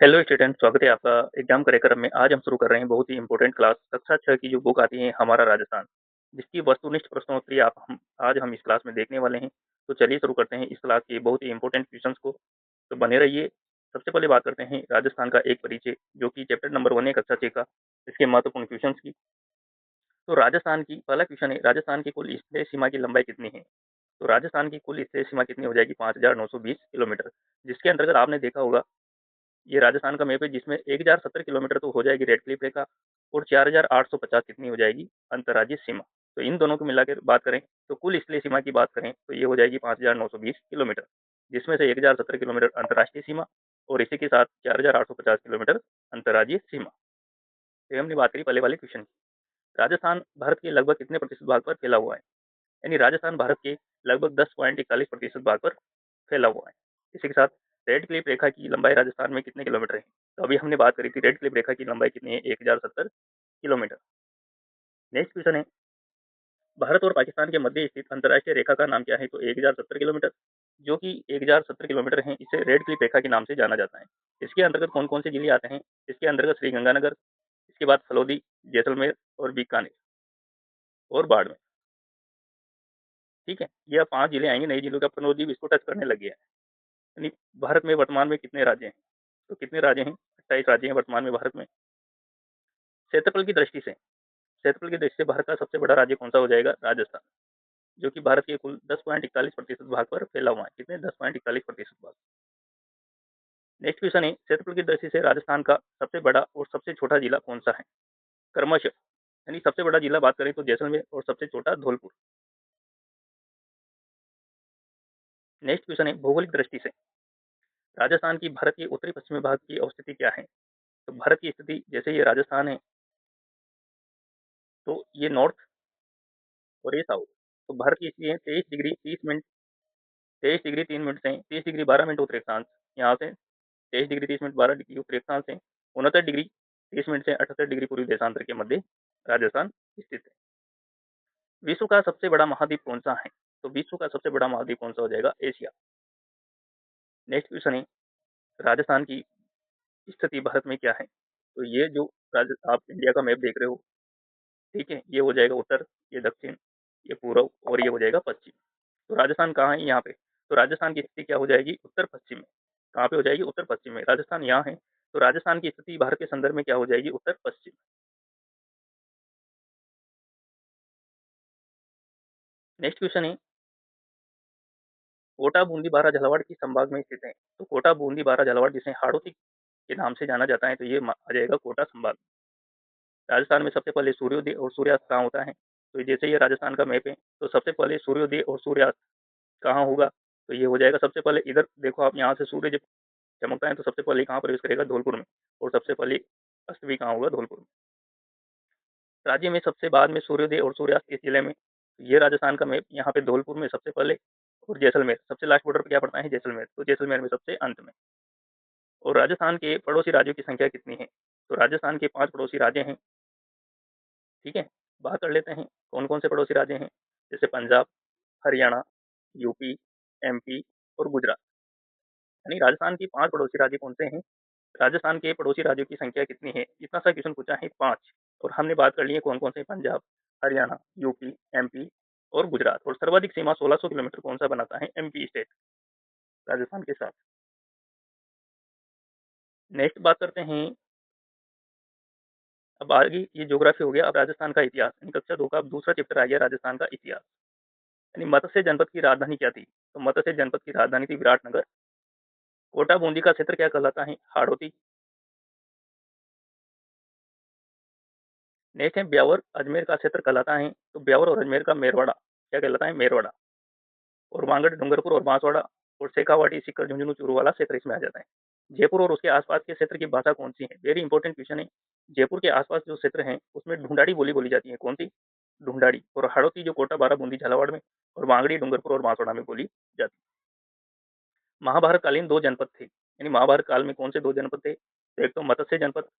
Hello student, स्वागत है आपका एग्जाम कार्यक्रम में। आज हम शुरू कर रहे हैं बहुत ही इंपॉर्टेंट क्लास कक्षा 6 की जो बुक आती है हमारा राजस्थान, जिसकी वस्तुनिष्ठ प्रश्नोत्तरी आज हम इस क्लास में देखने वाले हैं। तो चलिए शुरू करते हैं इस क्लास के बहुत ही इंपॉर्टेंट क्वेश्चंस को। तो बने रहिए। सबसे पहले बात करते हैं राजस्थान का एक परिचय, जो कि चैप्टर नंबर 1 है कक्षा 6 का, इसके महत्वपूर्ण क्वेश्चन की। तो राजस्थान की पहला क्वेश्चन है, राजस्थान की कुल स्थलीय सीमा की लंबाई कितनी है? तो राजस्थान की कुल स्थलीय सीमा कितनी हो जाएगी? 5,920 किलोमीटर, जिसके अंतर्गत आपने देखा होगा ये राजस्थान का मैप है, जिसमें 1070 किलोमीटर तो हो जाएगी रेड क्लिफ रेखा, और 4850 कितनी हो जाएगी अंतर्राज्यीय सीमा। तो इन दोनों को मिलाकर बात करें तो कुल स्थलीय सीमा की बात करें तो ये हो जाएगी 5,920 किलोमीटर, जिसमें से 1070 किलोमीटर अंतर्राष्ट्रीय सीमा और इसी के साथ 4850 किलोमीटर अंतर्राज्यीय सीमा। तो हमने बात करी पहले वाले क्वेश्चन की। राजस्थान भारत के लगभग कितने प्रतिशत भाग पर फैला हुआ है? यानी राजस्थान भारत के लगभग 10.41% भाग पर फैला हुआ है। इसी के साथ रेड क्लिफ रेखा की लंबाई राजस्थान में कितने किलोमीटर है? तो अभी हमने बात करी थी रेड क्लिफ रेखा की लंबाई कितनी है? 1070 किलोमीटर। नेक्स्ट क्वेश्चन है, भारत और पाकिस्तान के मध्य स्थित अंतर्राष्ट्रीय रेखा का नाम क्या है? तो 1070 किलोमीटर, जो कि 1070 किलोमीटर है, इसे रेड क्लिफ रेखा के नाम से जाना जाता है। इसके अंतर्गत कौन कौन से जिले आते हैं? इसके अंतर्गत श्री गंगानगर, इसके बाद फलोदी, जैसलमेर और बीकानेर और बाड़मेर। ठीक है, ये 5 जिले आएंगे। नए जिलों का प्रणोदीप इसको टच करने लगे हैं। यानी भारत में वर्तमान में कितने राज्य हैं? तो कितने राज्य हैं? 28 राज्य हैं वर्तमान में भारत में। क्षेत्रफल की दृष्टि से, क्षेत्रफल की दृष्टि से भारत का सबसे बड़ा राज्य कौन सा हो जाएगा? राजस्थान, जो कि भारत के कुल 10.41% भाग पर फैला हुआ है। कितने? 10.41% भाग। नेक्स्ट क्वेश्चन है, क्षेत्रफल की दृष्टि से राजस्थान का सबसे बड़ा और सबसे छोटा जिला कौन सा है? क्रमशः, यानी सबसे बड़ा जिला बात करें तो जैसलमेर और सबसे छोटा धौलपुर। नेक्स्ट क्वेश्चन है, भौगोलिक दृष्टि से राजस्थान की भारत के उत्तरी पश्चिमी भाग की अवस्थिति क्या है? तो भारत की स्थिति, जैसे ये राजस्थान है तो ये नॉर्थ और ये साउथ। तो भारत की स्थिति है 23 डिग्री 30 मिनट, 23 डिग्री 3 मिनट से 30 डिग्री 12 मिनट उत्तरी अक्षांश, यहाँ से 23 डिग्री 30 मिनट 12 डिग्री उत्तरी अक्षांश से 69 डिग्री 30 मिनट से 78 डिग्री पूर्वी देशांतर के मध्य राजस्थान स्थित है। विश्व का सबसे बड़ा महाद्वीप कौन सा है? तो विश्व का सबसे बड़ा महाद्वीप कौन सा हो जाएगा? एशिया। नेक्स्ट क्वेश्चन है, राजस्थान की स्थिति भारत में क्या है? तो ये जो आप इंडिया का मैप देख रहे हो, ठीक है, ये हो जाएगा उत्तर, ये दक्षिण, ये पूर्व और ये हो जाएगा पश्चिम। तो राजस्थान कहाँ है? यहाँ पे। तो राजस्थान की स्थिति क्या हो जाएगी? उत्तर पश्चिम में। कहाँ पे हो जाएगी? उत्तर पश्चिम में। राजस्थान यहाँ है, तो राजस्थान की स्थिति भारत के संदर्भ में क्या हो जाएगी? उत्तर पश्चिम। नेक्स्ट क्वेश्चन है, कोटा बूंदी बारा झालावाड़ किस संभाग में स्थित है? तो कोटा बूंदी बारा झालावाड़, जिसे हाड़ौती के नाम से जाना जाता है, तो ये आ जाएगा कोटा संभाग। राजस्थान में सबसे पहले सूर्योदय और सूर्यास्त कहाँ होता है? तो जैसे ये राजस्थान का मैप है, तो सबसे पहले सूर्योदय और सूर्यास्त कहाँ होगा? तो ये हो जाएगा सबसे पहले, इधर देखो आप, यहाँ से सूर्य जब चमकता है तो सबसे पहले कहाँ प्रवेश करेगा? धौलपुर में। और सबसे पहले अस्त भी कहाँ होगा? धौलपुर में। राज्य में सबसे बाद में सूर्योदय और सूर्यास्त किस जिले में? ये राजस्थान का मैप, यहाँ पे धौलपुर में सबसे पहले, और जैसलमेर सबसे लास्ट बॉर्डर पे क्या पड़ता है? जैसलमेर। तो जैसलमेर में सबसे अंत में। और राजस्थान के पड़ोसी राज्यों की संख्या कितनी है? तो राजस्थान के 5 पड़ोसी राज्य हैं। ठीक है, बात कर लेते हैं कौन कौन से पड़ोसी राज्य हैं। जैसे पंजाब, हरियाणा, यूपी, एमपी और गुजरात। यानी राजस्थान की 5 पड़ोसी राज्य कौन से हैं? राजस्थान के पड़ोसी राज्यों की संख्या कितनी है? इतना सा क्वेश्चन पूछा है, 5। और हमने बात कर ली है कौन कौन से, पंजाब, हरियाणा, यूपी, एमपी और गुजरात। और सर्वाधिक सीमा 1600 किलोमीटर कौन सा बनाता है? एमपी स्टेट, राजस्थान के साथ। नेक्स्ट बात करते हैं, अब आगे ये ज्योग्राफी हो गया, अब राजस्थान का इतिहास। यानी कक्षा 2 का अब दूसरा चैप्टर आ गया, राजस्थान का इतिहास। यानी मत्स्य जनपद की राजधानी क्या थी? तो मत्स्य जनपद की राजधानी थी विराटनगर। कोटा बूंदी का क्षेत्र क्या कहलाता है? हाड़ौती। नेक्स्ट है, ब्यावर अजमेर का क्षेत्र कहलाता है, तो ब्यावर और अजमेर का मेरवाड़ा क्या कहलाता है? मेरवाड़ा। और वांगड़, डूंगरपुर और बांसवाड़ा और शेखावाटी, सीकर, झुंझुनू, चूरू वाला क्षेत्र इसमें आ जाता है। जयपुर और उसके आसपास के क्षेत्र की भाषा कौन सी है? वेरी इंपॉर्टेंट क्वेश्चन है। जयपुर के आसपास जो क्षेत्र हैं उसमें ढूंढाड़ी बोली बोली जाती है। कौन सी? ढूंढाड़ी। और हाड़ौती जो कोटा, बारा, बूंदी, झालावाड़ में, और वांगड़ी, डूंगरपुर और बांसवाड़ा में बोली जाती है। महाभारत कालीन 2 जनपद थे, यानी महाभारत काल में कौन से 2 जनपद थे? तो एक तो मत्स्य जनपद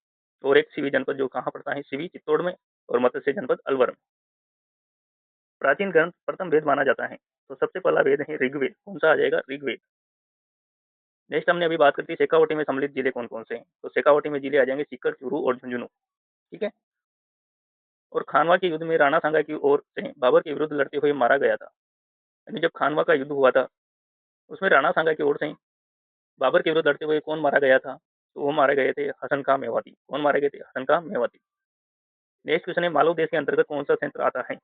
और एक सिवी जनपद, जो कहाँ पड़ता है? सिवी चित्तौड़ में, और मत्स्य जनपद अलवर में। प्राचीन ग्रंथ प्रथम वेद माना जाता है, तो सबसे पहला वेद है ऋग्वेद। कौन सा आ जाएगा? ऋग्वेद। नेक्स्ट हमने अभी बात करती है शेखावटी में सम्मिलित जिले कौन-कौन से हैं? तो शेखावटी में जिले आ जाएँगे सीकर, चूरू और झुंझुनू, ठीक है? और खानवा के युद्ध में राणा सांगा की ओर से बाबर के विरुद्ध लड़ते हुए मारा गया था। यानी जब खानवा का युद्ध हुआ था, उसमें राणा सांगा की ओर से बाबर के विरुद्ध लड़ते हुए कौन मारा गया था? तो वो मारे गए थे हसन खां मेवाती। कौन मारे गए थे? हसन खां मेवाती। नेक्स्ट क्वेश्चन है मालव देश के अंतर्गत कौन-सा क्षेत्र आता है?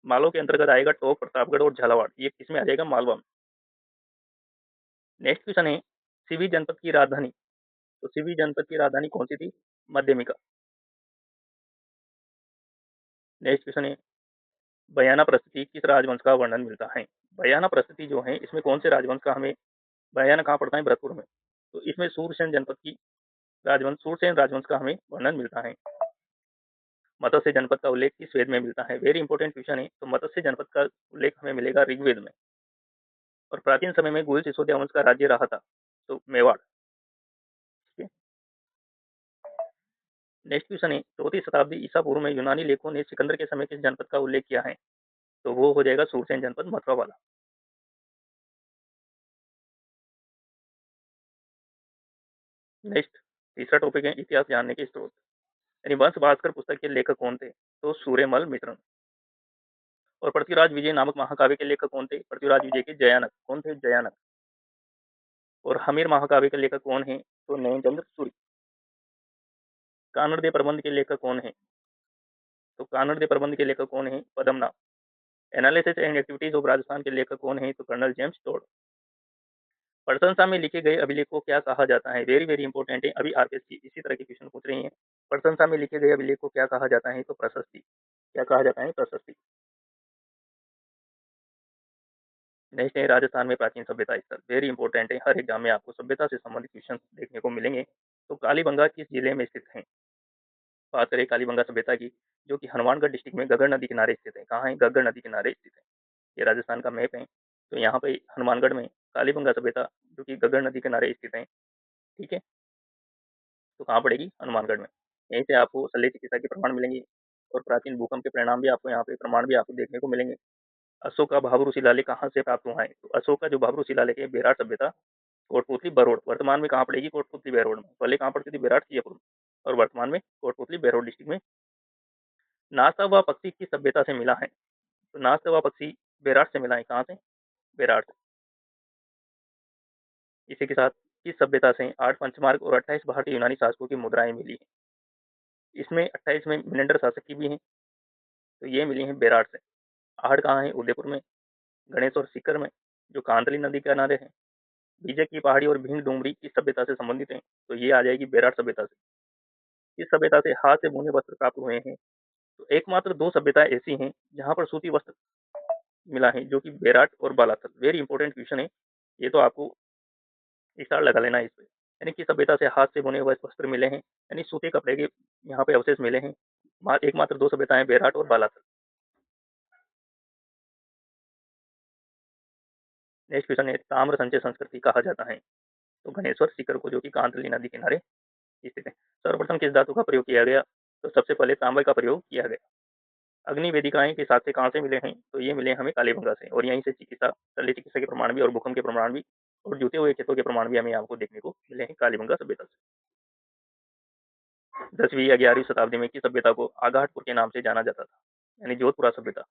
मालव के अंतर्गत आएगा टोंक, प्रतापगढ़ और झालावाड़। ये किसमें आ जाएगा? मालवा में। नेक्स्ट क्वेश्चन है सिवी जनपद की राजधानी। तो सिवी जनपद की राजधानी कौन-सी थी? मध्यमिका। नेक्स्ट क्वेश्चन है बयाना प्रस्तुति किस राजवंश का वर्णन मिलता है? बयाना प्रस्तुति जो है इसमें कौन से राजवंश का हमें बयाना कहाँ पड़ता है? भरतपुर में। तो इसमें सूरसेन जनपद की राजवंश सूरसेन राजवंश का हमें वर्णन मिलता है। मत्स्य जनपद का उल्लेख किस वेद में मिलता है? वेरी इंपॉर्टेंट क्वेश्चन है। तो मत्स्य जनपद का उल्लेख हमें मिलेगा ऋग्वेद में। और प्राचीन समय में गुहिल सिसोदिया वंश का राज्य रहा था, तो मेवाड़। ठीक है। नेक्स्ट क्वेश्चन है 4वीं शताब्दी ईसा पूर्व में यूनानी लेखों ने सिकंदर के समय किस जनपद का उल्लेख किया है? तो वो हो जाएगा सूरसेन जनपद, मथुरा वाला। नेक्स्ट तीसरा टॉपिक है इतिहास जानने के स्रोत। यानी वंश भास्कर पुस्तक के लेखक कौन थे? तो सूर्यमल मिश्र। और पृथ्वीराज विजय नामक महाकाव्य के लेखक कौन थे? पृथ्वीराज विजय के जयानक। कौन थे? जयानक। और हमीर महाकाव्य के लेखक कौन है? तो नयनचंद्र सूरि। कानड़ दे प्रबंध के लेखक कौन है? तो कानड़ दे प्रबंध के लेखक कौन है? Padmanabh. Analysis and activities of Rajasthan के लेखक कौन है? तो कर्नल जेम्स टोड। प्रशंसा में लिखे गए अभिलेख को क्या कहा जाता है? वेरी वेरी इंपॉर्टेंट है। अभी आरपीएससी इसी तरह के क्वेश्चन पूछ रही है। प्रशंसा में लिखे गए अभिलेख को क्या कहा जाता है? तो प्रशस्ति। क्या कहा जाता है? प्रशस्ति। नेक्स्ट है राजस्थान में प्राचीन सभ्यता स्थल। वेरी इंपॉर्टेंट है। हर एग्जाम में आपको सभ्यता से संबंधित क्वेश्चन देखने को मिलेंगे। तो कालीबंगा किस जिले में स्थित है? बात करें कालीबंगा सभ्यता की, जो कि हनुमानगढ़ डिस्ट्रिक्ट में गगर नदी किनारे स्थित है। कहाँ है? गगर नदी किनारे स्थित है। ये राजस्थान का मैप है। तो यहाँ पे हनुमानगढ़ में कालीबंगा सभ्यता जो कि गगर नदी किनारे स्थित है। ठीक है। तो कहाँ पड़ेगी? हनुमानगढ़ में। यहीं से आपको शल्य चिकित्सा के प्रमाण मिलेंगे और प्राचीन भूकंप के परिणाम भी आपको यहाँ पे प्रमाण भी आपको देखने को मिलेंगे। अशोक का भाब्रू शिलालेख कहाँ से प्राप्त हुआ है? तो अशोक का जो भाब्रू शिलालेख है बेराट सभ्यता, कोटपुतली बरोड़। वर्तमान में कहाँ पड़ेगी? कोटपुतली बरोड़ में। पहले कहाँ पड़ती थी? बेराट जयपुर में। और वर्तमान में कोटपुतली बरोड़ डिस्ट्रिक्ट में। नाश्ता हुआ पक्षी किस सभ्यता से मिला है? तो नाश्ता हुआ पक्षी बेराट से मिला है। कहाँ से? बेराट से। इसी के साथ किस सभ्यता से 8 पंचमार्क और 28 भारतीय यूनानी शासकों की मुद्राएं मिली है? इसमें 28 में मिनेंडर शासक की भी है। तो ये मिली है बेराट से। आहड़ कहाँ है? उदयपुर में। गणेश और सीकर में, जो कांतली नदी के किनारे है। बीजे की पहाड़ी और भींग डूंगरी किस सभ्यता से संबंधित है? तो ये आ जाएगी बेराट सभ्यता से। इस सभ्यता से हाथ से बुने वस्त्र प्राप्त हुए हैं। तो एकमात्र दो सभ्यताएं ऐसी हैं जहां पर सूती वस्त्र मिला है, जो कि बेराट और बालाथल। वेरी इंपॉर्टेंट क्वेश्चन है। ये तो आपको स्टार लगा लेना है इस पे। यानी कि सभ्यता से हाथ से बुने हुए वस्त्र मिले हैं, यानी सूते कपड़े के यहाँ पे अवशेष मिले हैं। एकमात्र दो सभ्यताएं बेराट और बालाथल। नेक्स्ट क्वेश्चन है ताम्र संचय संस्कृति कहा जाता है? तो गणेश्वर सीकर को, जो कि कांतली नदी किनारे स्थित है। सर्वप्रथम किस धातु का प्रयोग किया गया? तो सबसे पहले तांबे का प्रयोग किया गया। अग्नि वेदिकाएं के साक्ष्य कहाँ से मिले हैं? तो ये मिले हमें कालीबंगा से। और यहीं से चिकित्सा शल्य चिकित्सा के प्रमाण भी और भूकंप के प्रमाण भी और जुते हुए खेतों के प्रमाण भी हमें आपको देखने को मिले हैं कालीबंगा सभ्यता से। 10वीं या 11वीं शताब्दी में किस सभ्यता को आगाहपुर के नाम से जाना जाता था? यानी जोधपुरा सभ्यता।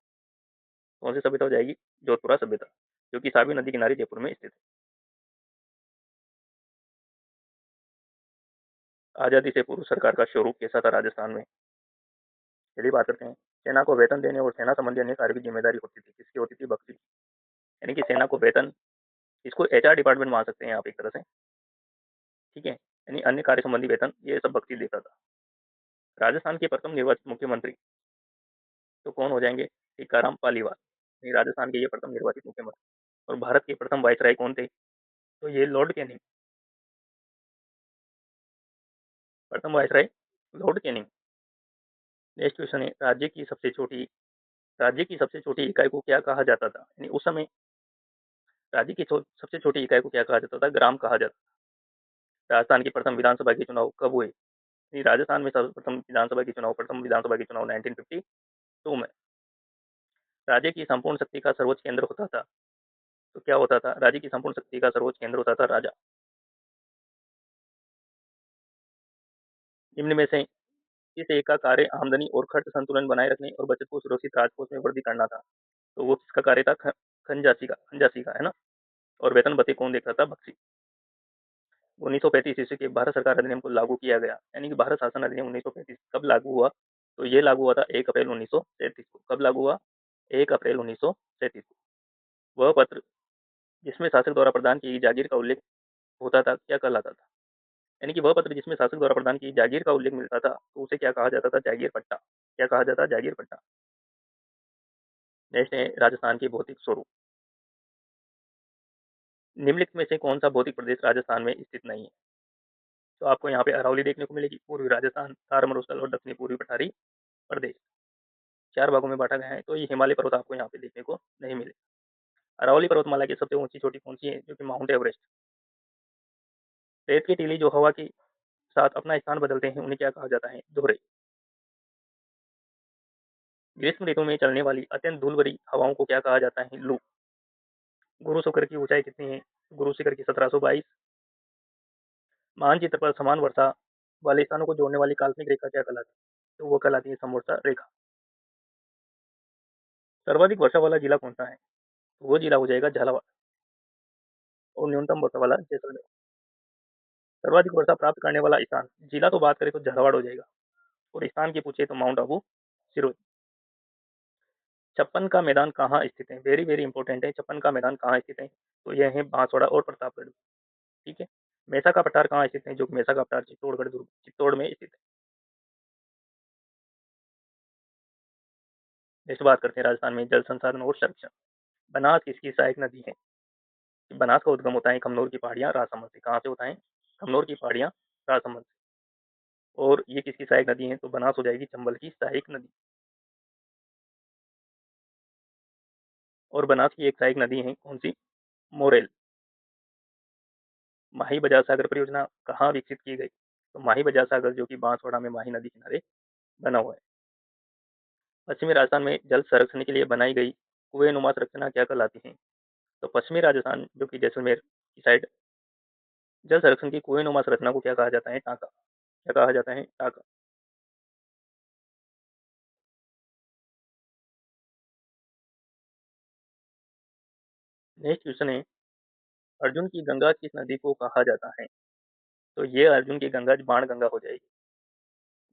कौन सी सभ्यता हो जाएगी? जोधपुरा सभ्यता, जो कि साबी नदी किनारे जयपुर में स्थित है। आजादी से पूर्व सरकार का स्वरूप कैसा था राजस्थान में? चलिए बात करते हैं। सेना को वेतन देने और सेना संबंधी अन्य कार्य की जिम्मेदारी होती थी। किसकी होती थी? बख्शी की। यानी कि सेना को वेतन, इसको एचआर डिपार्टमेंट मान सकते हैं आप एक तरह से। ठीक है। यानी अन्य कार्य संबंधी वेतन ये सब बख्शी देता था। राजस्थान के प्रथम निर्वाचित मुख्यमंत्री तो कौन हो जाएंगे? टीकाराम पालीवाल। ये राजस्थान के ये प्रथम निर्वाचित मुख्यमंत्री। और भारत के प्रथम वायसराय कौन थे? तो ये लॉर्ड कैनिंग। प्रथम viceroy Lord Canning. Next question है राज्य की सबसे छोटी इकाई को क्या कहा जाता था? यानी उस समय राज्य की सबसे छोटी इकाई को क्या कहा जाता था? ग्राम कहा जाता था। राजस्थान की प्रथम विधानसभा के चुनाव कब हुए? यानी राजस्थान में सर्वप्रथम विधानसभा के चुनाव प्रथम विधानसभा के चुनाव 1952 में। राज्य की संपूर्ण शक्ति का सर्वोच्च केंद्र होता था। तो क्या होता था? राज्य की संपूर्ण शक्ति का सर्वोच्च केंद्र होता था राजा। निम्न में से किस एक का कार्य आमदनी और खर्च संतुलन बनाए रखने और बचत को सुरक्षित राजकोष में वृद्धि करना था? तो वो किसका कार्य था? खंजासी का, है ना? और वेतन भत्ते कौन देखता था? बख्शी। 1935 ईस्वी के भारत सरकार अधिनियम को लागू किया गया, यानी कि भारत शासन अधिनियम 1935 कब लागू हुआ? तो ये लागू हुआ था 1 अप्रैल 1937 को। कब लागू हुआ? 1 अप्रैल 1937 को। वह पत्र जिसमें शासक द्वारा प्रदान की गई जागीर का उल्लेख होता था क्या कहलाता था? यानी कि वह पत्र जिसमें शासक द्वारा प्रदान की जागीर का उल्लेख मिलता था तो उसे क्या कहा जाता था? जागीर पट्टा। क्या कहा जाता? जागीर पट्टा। नेक्स्ट है राजस्थान के भौतिक स्वरूप। निम्नलिखित में से कौन सा भौतिक प्रदेश राजस्थान में स्थित नहीं है? तो आपको यहाँ पे अरावली देखने को मिलेगी, पूर्वी राजस्थान, थार मरुस्थल और दक्षिणी पूर्वी पठारी प्रदेश। 4 भागों में बांटा गया है। तो ये हिमालय पर्वत आपको यहाँ पे देखने को नहीं मिले। अरावली पर्वतमाला की सबसे ऊंची चोटी कौन सी है? जो कि माउंट एवरेस्ट। रेत की टीली जो हवा के साथ अपना स्थान बदलते हैं उन्हें क्या कहा जाता है? दोहरे। ग्रीष्म ऋतु में चलने वाली अत्यंत धूल भरी हवाओं को क्या कहा जाता है? लू। गुरु शिखर की ऊंचाई कितनी है? गुरु शिखर की 1722। मानचित्र पर समान वर्षा वाले स्थानों को जोड़ने वाली काल्पनिक रेखा क्या कहलाती है? तो वो कहलाती है समवर्षा रेखा। सर्वाधिक वर्षा वाला जिला कौन सा है? तो वो जिला हो जाएगा झालावाड़। और न्यूनतम वर्षा वाला जैसलमेर। सर्वाधिक वर्षा प्राप्त करने वाला स्थान, जिला तो बात करें तो झालावाड़ हो जाएगा, और स्थान की पूछे तो माउंट आबू सिरोही। छप्पन का मैदान कहाँ स्थित है? वेरी वेरी इंपॉर्टेंट है। छप्पन का मैदान कहाँ स्थित है? तो यह है बांसवाड़ा और प्रतापगढ़। ठीक है। मैसा का पठार कहाँ स्थित है? जो कि मैसा का पठार चित्तौड़गढ़ दुर्ग चित्तौड़ में स्थित है। नेक्स्ट बात करते हैं राजस्थान में जल संसाधन और संरक्षण। बनास किसकी सहायक नदी है? बनास का उद्गम होता है खमनोर की पहाड़ियां राजसमंद से। कहाँ से होता है? खमनोर की पहाड़ियां राजसमंद से। और ये किसकी सहायक नदी है? तो बनास हो जाएगी चंबल की सहायक नदी। और बनास की एक सहायक नदी है कौन सी? मोरेल। माही बजाज सागर परियोजना कहाँ विकसित की गई? तो माही बजाज सागर जो कि बांसवाड़ा में माही नदी किनारे बना हुआ है। पश्चिमी राजस्थान में जल संरक्षण के लिए बनाई गई कुएं नुमा संरचना क्या कहलाती है? तो पश्चिमी राजस्थान जो कि जैसलमेर की साइड जल संरक्षण की कुएं नुमा संरचना को क्या कहा जाता है? टाँका। क्या कहा जाता है? टाँका। नेक्स्ट क्वेश्चन है अर्जुन की गंगा किस नदी को कहा जाता है? तो ये अर्जुन की गंगा बाण गंगा हो जाएगी।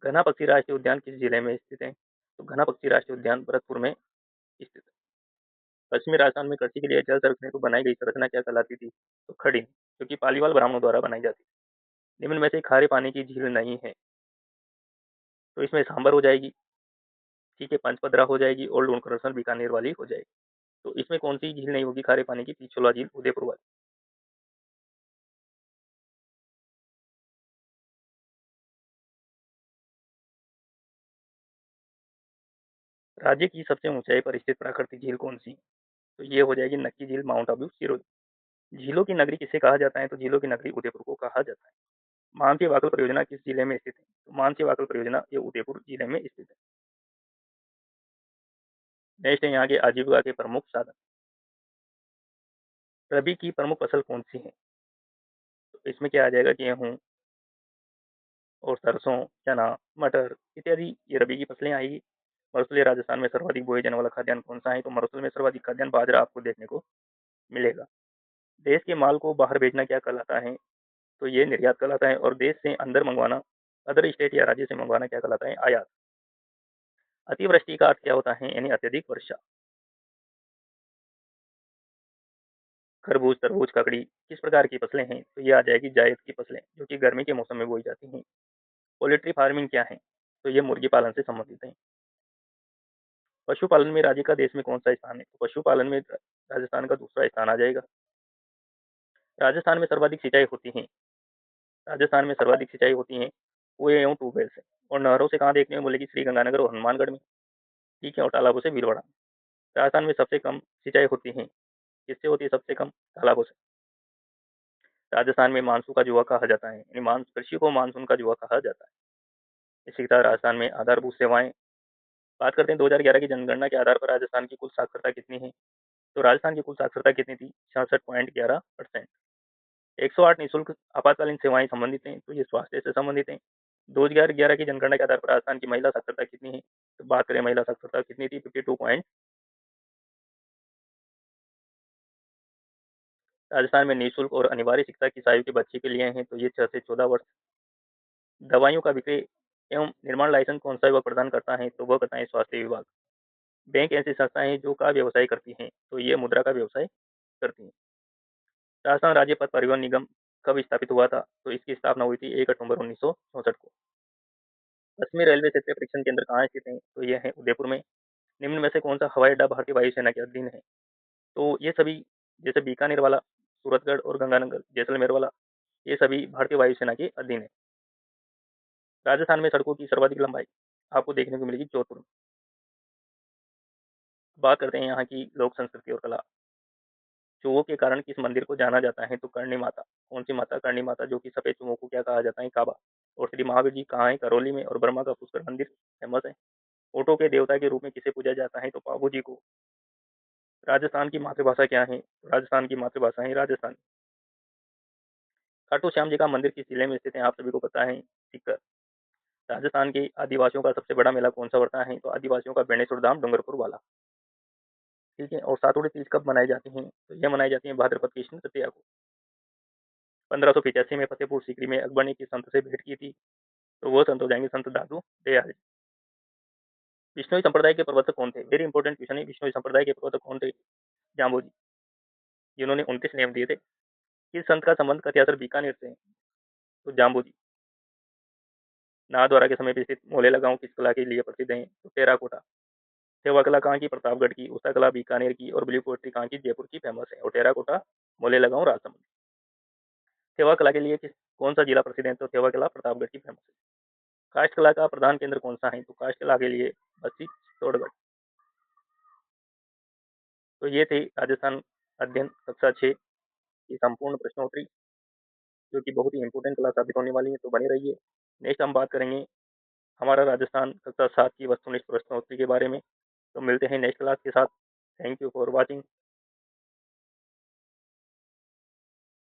घना पक्षी राष्ट्रीय उद्यान किस जिले में स्थित है? तो घना पक्षी राष्ट्रीय उद्यान भरतपुर में स्थित है। पश्चिमी राजस्थान में कृषि के लिए जल संरक्षण को बनाई गई संरचना क्या कहलाती थी? तो खड़ी, जो कि पालीवाल ब्राह्मणों द्वारा बनाई जाती है। निम्न में से खारे पानी की झील नहीं है। तो इसमें सांबर हो जाएगी, ठीक है, पंचपदरा हो जाएगी और लूणकरसन बीकानेर वाली हो जाएगी। तो इसमें कौन सी झील नहीं होगी खारे पानी की? पिछोला झील उदयपुर वाली। राज्य की सबसे ऊंचाई पर स्थित प्राकृतिक झील कौन सी? तो ये हो जाएगी नक्की झील माउंट आबू सिरोही। झीलों की नगरी किसे कहा जाता है? तो झीलों की नगरी उदयपुर को कहा जाता है। मानसी वाकल परियोजना किस जिले में स्थित है? तो मानसी वाकल परियोजना ये उदयपुर जिले में स्थित है। नेक्स्ट है यहाँ के आजीविका के प्रमुख साधन। रबी की प्रमुख फसल कौन सी है? तो इसमें क्या आ जाएगा? गेहूँ और सरसों, चना, मटर इत्यादि ये रबी की फसलें आएगी। मरुस्थलीय राजस्थान में सर्वाधिक बोए जाने वाला खाद्यान्न कौन सा है? तो मरुस्थल में सर्वाधिक खाद्यान्न बाजरा आपको देखने को मिलेगा। देश के माल को बाहर भेजना क्या कहलाता है? तो ये निर्यात कहलाता है। और देश से अंदर मंगवाना, अदर स्टेट या राज्य से मंगवाना क्या कहलाता है? आयात। अतिवृष्टि का अर्थ क्या होता है? यानी अत्यधिक वर्षा। खरबूज, तरबूज, ककड़ी किस प्रकार की फसलें हैं? तो ये आ जाएगी जायद की फसलें, जो कि गर्मी के मौसम में बोई जाती हैं। पोल्ट्री फार्मिंग क्या है? तो ये मुर्गी पालन से संबंधित है। पशुपालन में राज्य का देश में कौन सा स्थान है? तो पशुपालन में राजस्थान का दूसरा स्थान आ जाएगा। राजस्थान में सर्वाधिक सिंचाई होती है। राजस्थान में सर्वाधिक सिंचाई होती है कुएं एवं ट्यूबवेल से। और नहरों से कहाँ देखने में बोलेगी? श्री गंगानगर और हनुमानगढ़ में, ठीक है, और तालाबों से भीलवाड़ा। राजस्थान में सबसे कम सिंचाई होती है, किससे होती है सबसे कम? तालाबों से। राजस्थान में मानसून का जुआ कहा जाता है, यानी कृषि को मानसून का जुआ कहा जाता है। इसी तरह राजस्थान में आधारभूत सेवाएं। बात करते हैं 2011 की जनगणना के आधार पर राजस्थान की कुल साक्षरता कितनी है? तो राजस्थान की कुल साक्षरता कितनी थी? 66.11%। 108 निःशुल्क आपातकालीन सेवाएं संबंधित हैं, तो ये स्वास्थ्य से संबंधित हैं। 2011 की जनगणना के आधार पर राजस्थान की महिला साक्षरता कितनी है? तो बात करें महिला साक्षरता कितनी थी? 52 पॉइंट। राजस्थान में निःशुल्क और अनिवार्य शिक्षा किस आयु के बच्चे के लिए है? तो ये 6 से 14 वर्ष। दवाइयों का विक्रय एवं निर्माण लाइसेंस कौन सा विभाग प्रदान करता है? तो वह बताएं स्वास्थ्य विभाग। बैंक ऐसी संस्थाएं हैं जो का व्यवसाय करती हैं? तो ये मुद्रा का व्यवसाय करती हैं। राजस्थान राज्य पथ परिवहन निगम कब स्थापित हुआ था? तो इसकी स्थापना हुई थी 1 अक्टूबर 1964 को। पश्चिमी रेलवे क्षेत्रीय परीक्षण केंद्र कहाँ स्थित है? तो ये है उदयपुर में। निम्न में से कौन सा हवाई अड्डा भारतीय वायुसेना के अधीन है? तो ये सभी, जैसे बीकानेर वाला, सूरतगढ़ और गंगानगर जैसलमेर वाला, ये सभी भारतीय वायुसेना के अधीन है। राजस्थान में सड़कों की सर्वाधिक लंबाई आपको देखने को मिलेगी जोधपुर में। बात करते हैं यहाँ की लोक संस्कृति और कला। चूहों के कारण किस मंदिर को जाना जाता है? तो करणी माता। कौन सी माता? करणी माता, जो कि सफेद चूहों को क्या कहा जाता है? काबा। और श्री महावीर जी कहाँ है? करौली में। और ब्रह्मा का पुष्कर मंदिर फेमस है। ओटो के देवता के रूप में किसे पूजा जाता है? तो पाबू जी को। राजस्थान की मातृभाषा क्या है? तो राजस्थान की मातृभाषा है राजस्थानी। खाटू श्याम जी का मंदिर किस जिले में स्थित है? आप सभी को पता है, सीकर। राजस्थान के आदिवासियों का सबसे बड़ा मेला कौन सा पड़ता है? तो आदिवासियों का बेणेश्वर धाम डूंगरपुर वाला। ठीक है। और सातोड़ी तीज कब मनाई जाती है? तो यह मनाई जाती है भाद्रपद की कृष्ण तृतीया को। 1585 में फतेहपुर सीकरी में अकबर ने किस संत से भेंट की थी? तो वो संत हो जाएंगे संत दादू दयाल। विष्णुई संप्रदाय के प्रवर्तक कौन थे? वेरी इंपॉर्टेंट क्वेश्चन है। विष्णुई संप्रदाय के प्रवर्तक कौन थे? जाम्बू जी, जिन्होंने 29 नियम दिए थे। किस संत का संबंध कथ्यासर बीकानेर से है? तो जाम्बू जी। नाथद्वारा के समय पे स्थित मोलेला गांव किस कला के लिए प्रसिद्ध है? तो टेराकोटा। सेवा कला कहाँ की? प्रतापगढ़ की। उषा कला बीकानेर की। और ब्लू पोएट्री कहाँ की? जयपुर की फेमस है। और टेराकोटा मोलेला गांव राजसमंद। सेवा कला के लिए किस कौन सा जिला प्रसिद्ध है? तो सेवा कला प्रतापगढ़ की फेमस है। काष्ठ कला का प्रधान केंद्र कौन सा है? तो काष्ठ कला के लिए बस्ती चित्तौड़गढ़। तो ये थे राजस्थान अध्ययन कक्षा 6 की संपूर्ण प्रश्नोत्तरी, जो कि बहुत ही इंपॉर्टेंट क्लास साबित होने वाली है, तो बने रहिए। नेक्स्ट हम बात करेंगे हमारा राजस्थान कक्षा 7 की वस्तुनिष्ठ प्रश्नोत्तरी के बारे में। तो मिलते हैं नेक्स्ट क्लास के साथ। Thank you for watching.